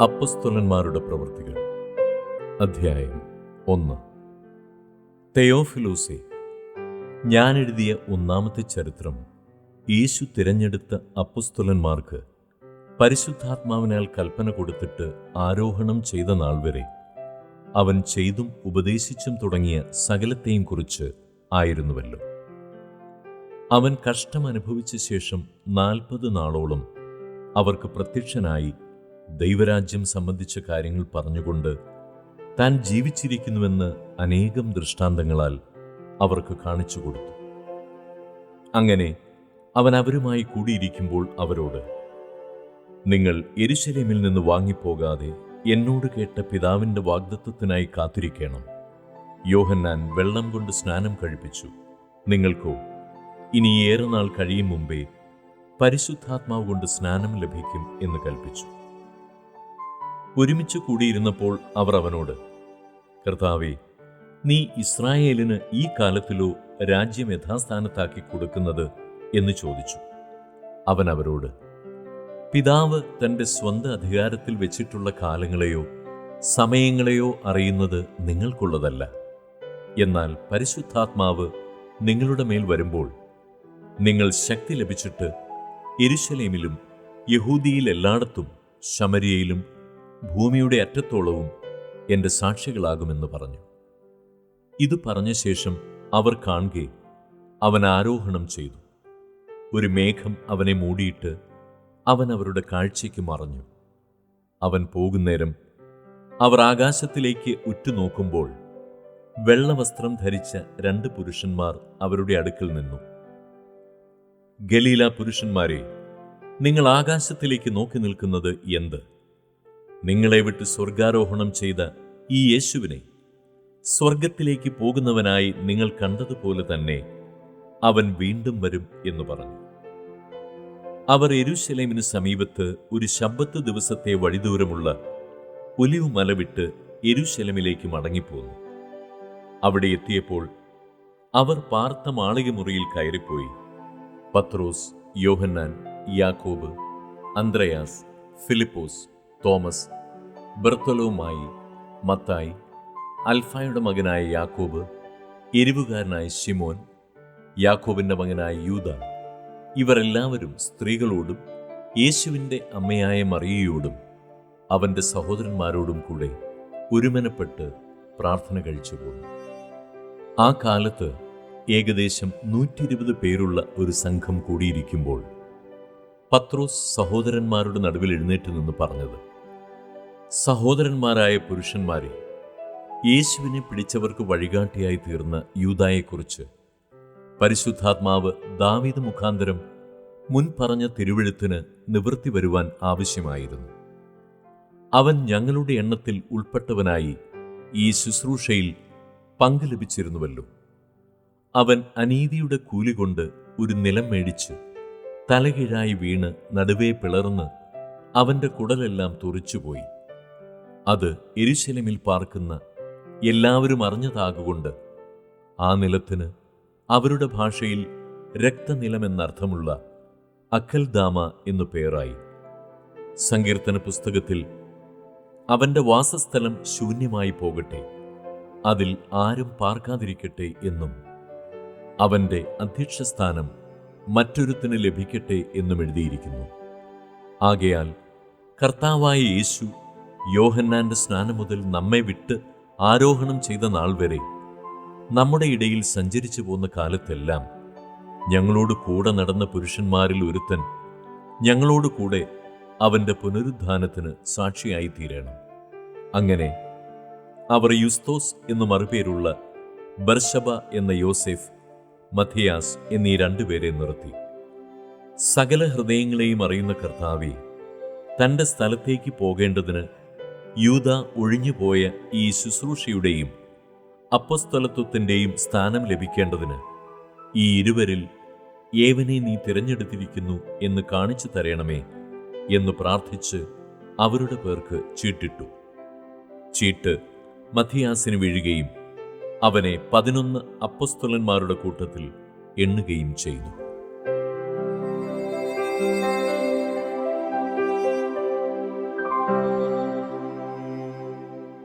അപ്പൊസ്തലന്മാരുടെ പ്രവൃത്തികൾ അധ്യായം 1. തെയോഫിലൂസേ, ഞാൻ എഴുതിയ ഒന്നാമത്തെ ചരിത്രം യേശു തിരഞ്ഞെടുത്ത അപ്പൊസ്തലന്മാർക്ക് പരിശുദ്ധാത്മാവിനാൽ കൽപ്പന കൊടുത്തിട്ട് ആരോഹണം ചെയ്ത നാൾ വരെ അവൻ ചെയ്തും ഉപദേശിച്ചും തുടങ്ങിയ സകലത്തെയും കുറിച്ച് ആയിരുന്നുവല്ലോ. അവൻ കഷ്ടമനുഭവിച്ച ശേഷം 40 നാളോളം അവർക്ക് പ്രത്യക്ഷനായി ദൈവരാജ്യം സംബന്ധിച്ച കാര്യങ്ങൾ പറഞ്ഞുകൊണ്ട് താൻ ജീവിച്ചിരിക്കുന്നുവെന്ന് അനേകം ദൃഷ്ടാന്തങ്ങളാൽ അവർക്ക് കാണിച്ചു കൊടുത്തു. അങ്ങനെ അവൻ അവരുമായി കൂടിയിരിക്കുമ്പോൾ അവരോട്, നിങ്ങൾ യെരുശലേമിൽ നിന്ന് വാങ്ങിപ്പോകാതെ എന്നോട് കേട്ട പിതാവിൻ്റെ വാഗ്ദത്തത്തിനായി കാത്തിരിക്കണം. യോഹന്നാൻ വെള്ളം കൊണ്ട് സ്നാനം കഴിപ്പിച്ചു, നിങ്ങൾക്കോ ഇനി ഏറെ നാൾ കഴിയും മുമ്പേ പരിശുദ്ധാത്മാവ് കൊണ്ട് സ്നാനം ലഭിക്കും എന്ന് കൽപ്പിച്ചു. ഒരുമിച്ച് കൂടിയിരുന്നപ്പോൾ അവർ അവനോട്, കർത്താവേ, നീ ഇസ്രായേലിന് ഈ കാലത്തിലോ രാജ്യം യഥാസ്ഥാനത്താക്കി കൊടുക്കുന്നത് എന്ന് ചോദിച്ചു. അവൻ അവരോട്, പിതാവ് തൻ്റെ സ്വന്തം അധികാരത്തിൽ വെച്ചിട്ടുള്ള കാലങ്ങളെയോ സമയങ്ങളെയോ അറിയുന്നത് നിങ്ങൾക്കുള്ളതല്ല. എന്നാൽ പരിശുദ്ധാത്മാവ് നിങ്ങളുടെ മേൽ വരുമ്പോൾ നിങ്ങൾ ശക്തി ലഭിച്ചിട്ട് യെരുശലേമിലും യഹൂദിയിൽ എല്ലായിടത്തും ശമര്യയിലും ഭൂമിയുടെ അറ്റത്തോളവും എൻ്റെ സാക്ഷികളാകുമെന്ന് പറഞ്ഞു. ഇത് പറഞ്ഞ ശേഷം അവർ കാണുകെ അവൻ ആരോഹണം ചെയ്തു. ഒരു മേഘം അവനെ മൂടിയിട്ട് അവൻ അവരുടെ കാഴ്ചയ്ക്ക് മറഞ്ഞു. അവൻ പോകുന്നേരം അവർ ആകാശത്തിലേക്ക് ഉറ്റുനോക്കുമ്പോൾ വെള്ളവസ്ത്രം ധരിച്ച 2 പുരുഷന്മാർ അവരുടെ അടുക്കൽ നിന്നു. ഗലീല പുരുഷന്മാരെ, നിങ്ങൾ ആകാശത്തിലേക്ക് നോക്കി നിൽക്കുന്നത് എന്ത്? നിങ്ങളെ വിട്ട് സ്വർഗാരോഹണം ചെയ്ത ഈ യേശുവിനെ സ്വർഗത്തിലേക്ക് പോകുന്നവനായി നിങ്ങൾ കണ്ടതുപോലെ തന്നെ അവൻ വീണ്ടും വരും എന്ന് പറഞ്ഞു. അവർ യെരുശലേമിന് സമീപത്ത് ഒരു ശബ്ബത്ത് ദിവസത്തെ വഴിദൂരമുള്ള ഒലിവ് മല വിട്ട് യെരുശലേമിലേക്ക് മടങ്ങിപ്പോന്നു. അവിടെ എത്തിയപ്പോൾ അവർ പാർത്ത മാളികമുറിയിൽ കയറിപ്പോയി. പത്രോസ്, യോഹന്നാൻ, യാക്കോബ്, അന്ത്രയാസ്, ഫിലിപ്പോസ്, തോമസ്, ബർത്തലോമായി, മത്തായി, അൽഫായുടെ മകനായ യാക്കോബ്, എരിവുകാരനായ ശിമോൻ, യാക്കോബിൻ്റെ മകനായ യൂദ, ഇവരെല്ലാവരും സ്ത്രീകളോടും യേശുവിൻ്റെ അമ്മയായ മറിയയോടും അവൻ്റെ സഹോദരന്മാരോടും കൂടെ ഒരുമനപ്പെട്ട് പ്രാർത്ഥന കഴിച്ചു പോന്നു. ആ കാലത്ത് ഏകദേശം 120 പേരുള്ള ഒരു സംഘം കൂടിയിരിക്കുമ്പോൾ പത്രോസ് സഹോദരന്മാരുടെ നടുവിൽ എഴുന്നേറ്റ് നിന്ന് പറഞ്ഞത്, സഹോദരന്മാരായ പുരുഷന്മാരെ, യേശുവിനെ പിടിച്ചവർക്ക് വഴികാട്ടിയായി തീർന്ന യൂദായെക്കുറിച്ച് പരിശുദ്ധാത്മാവ് ദാവീദ് മുഖാന്തരം മുൻ പറഞ്ഞ തിരുവെഴുത്തിന് നിവൃത്തി വരുവാൻ ആവശ്യമായിരുന്നു. അവൻ ഞങ്ങളുടെ എണ്ണത്തിൽ ഉൾപ്പെട്ടവനായി ഈ ശുശ്രൂഷയിൽ പങ്ക് ലഭിച്ചിരുന്നുവല്ലോ. അവൻ അനീതിയുടെ കൂലി കൊണ്ട് ഒരു നിലം മേടിച്ച് തലകീഴായി വീണ് നടുവേ പിളർന്ന് അവൻ്റെ കുടലെല്ലാം തുറിച്ചുപോയി. അത് യെരുശലേമിൽ പാർക്കുന്ന എല്ലാവരും അറിഞ്ഞതാകൊണ്ട് ആ നിലത്തിന് അവരുടെ ഭാഷയിൽ രക്തനിലമെന്നർത്ഥമുള്ള അക്കൽദാമ എന്നു പേരായി. സങ്കീർത്തന പുസ്തകത്തിൽ അവൻ്റെ വാസസ്ഥലം ശൂന്യമായി പോകട്ടെ, അതിൽ ആരും പാർക്കാതിരിക്കട്ടെ എന്നും അവൻ്റെ അധ്യക്ഷസ്ഥാനം മറ്റൊരുത്തിന് ലഭിക്കട്ടെ എന്നും എഴുതിയിരിക്കുന്നു. ആകയാൽ കർത്താവായ യേശു യോഹന്നാന്റെ സ്നാനം മുതൽ നമ്മെ വിട്ട് ആരോഹണം ചെയ്ത നാൾ വരെ നമ്മുടെ ഇടയിൽ സഞ്ചരിച്ചു പോന്ന കാലത്തെല്ലാം ഞങ്ങളോട് കൂടെ നടന്ന പുരുഷന്മാരിൽ ഒരുത്തൻ ഞങ്ങളോട് കൂടെ അവൻ്റെ പുനരുദ്ധാനത്തിന് സാക്ഷിയായി തീരണം. അങ്ങനെ അവർ യുസ്തോസ് എന്നു മറുപേരുള്ള ബർശബ എന്ന യോസെഫ്, മഥിയാസ് എന്നീ 2 പേരെ നിർത്തി. സകല ഹൃദയങ്ങളെയും അറിയുന്ന കർത്താവേ, തൻ്റെ സ്ഥലത്തേക്ക് പോകേണ്ടതിന് യൂദ ഒഴിഞ്ഞുപോയ ഈ ശുശ്രൂഷയുടെയും അപ്പൊസ്തലത്വത്തിൻ്റെയും സ്ഥാനം ലഭിക്കേണ്ടതിന് ഈ 2 ഏവനെ നീ തിരഞ്ഞെടുത്തിരിക്കുന്നു എന്ന് കാണിച്ചു തരണമേ എന്ന് പ്രാർത്ഥിച്ച് അവരുടെ പേർക്ക് ചീട്ടിട്ടു. ചീട്ട് മഥിയാസിന് വീഴുകയും അവനെ 11 അപ്പൊസ്തലന്മാരുടെ കൂട്ടത്തിൽ എണ്ണുകയും ചെയ്തു.